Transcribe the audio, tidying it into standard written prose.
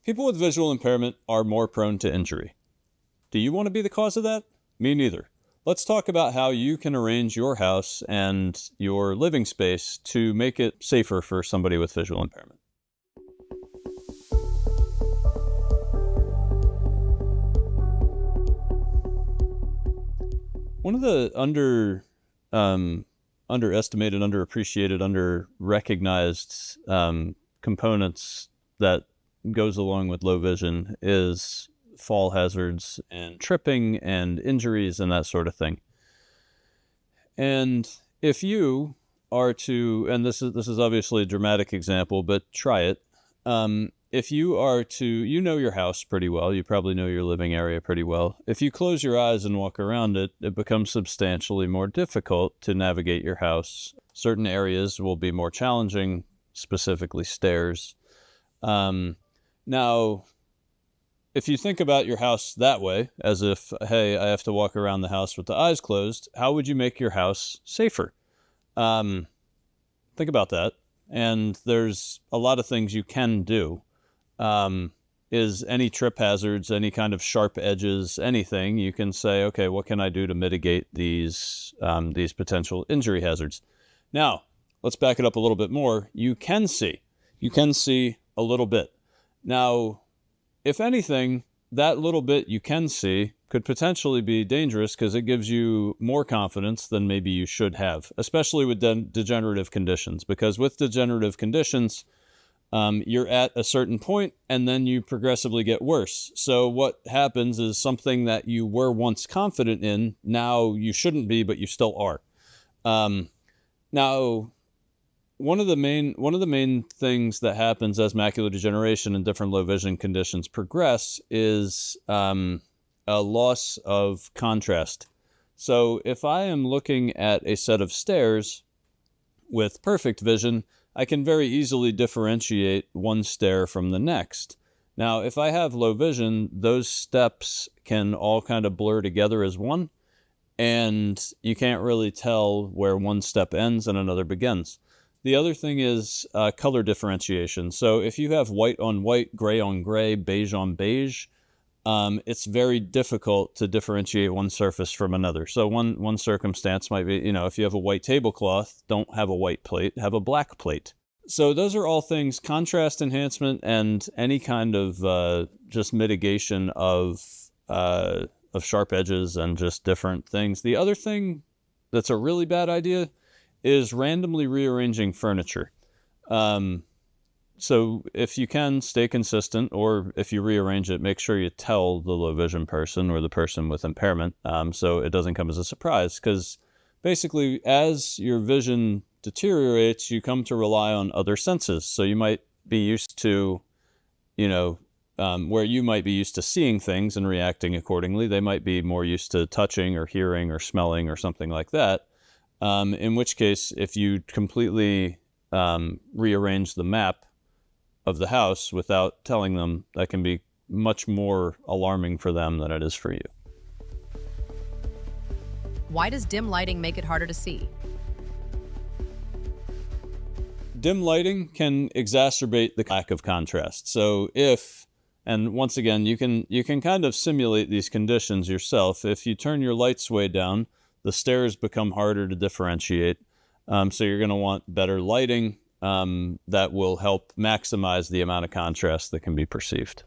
People with visual impairment are more prone to injury. Do you want to be the cause of that? Me neither. Let's talk about how you can arrange your house and your living space to make it safer for somebody with visual impairment. One of the underestimated, underappreciated, under-recognized components that goes along with low vision is fall hazards and tripping and injuries and that sort of thing. And if you are to, and this is obviously a dramatic example, but try it. If you are to, you know your house pretty well, you probably know your living area pretty well. If you close your eyes and walk around it, it becomes substantially more difficult to navigate your house. Certain areas will be more challenging, specifically stairs. Now, if you think about your house that way, as if, hey, I have to walk around the house with the eyes closed, how would you make your house safer? Think about that. And there's a lot of things you can do. Is any trip hazards, any kind of sharp edges, anything, you can say, okay, what can I do to mitigate these potential injury hazards? Now, let's back it up a little bit more. You can see a little bit. Now, if anything, that little bit you can see could potentially be dangerous because it gives you more confidence than maybe you should have, especially with degenerative conditions. Because with degenerative conditions, you're at a certain point and then you progressively get worse. So what happens is something that you were once confident in, now you shouldn't be, but you still are. Now, one of the main things that happens as macular degeneration and different low vision conditions progress is a loss of contrast. So if I am looking at a set of stairs with perfect vision, I can very easily differentiate one stair from the next. Now, if I have low vision, those steps can all kind of blur together as one, and you can't really tell where one step ends and another begins. The other thing is color differentiation. So if you have white on white, gray on gray, beige on beige, it's very difficult to differentiate one surface from another. So one circumstance might be, if you have a white tablecloth, don't have a white plate, have a black plate. So those are all things, contrast enhancement and any kind of just mitigation of sharp edges and just different things. The other thing that's a really bad idea is randomly rearranging furniture. So if you can, stay consistent, or if you rearrange it, make sure you tell the low vision person or the person with impairment so it doesn't come as a surprise. Because basically, as your vision deteriorates, you come to rely on other senses. So you might be used to, where you might be used to seeing things and reacting accordingly. They might be more used to touching or hearing or smelling or something like that. In which case, if you completely rearrange the map of the house without telling them, that can be much more alarming for them than it is for you. Why does dim lighting make it harder to see? Dim lighting can exacerbate the lack of contrast. So and once again, you can kind of simulate these conditions yourself. If you turn your lights way down, the stairs become harder to differentiate. So you're going to want better lighting that will help maximize the amount of contrast that can be perceived.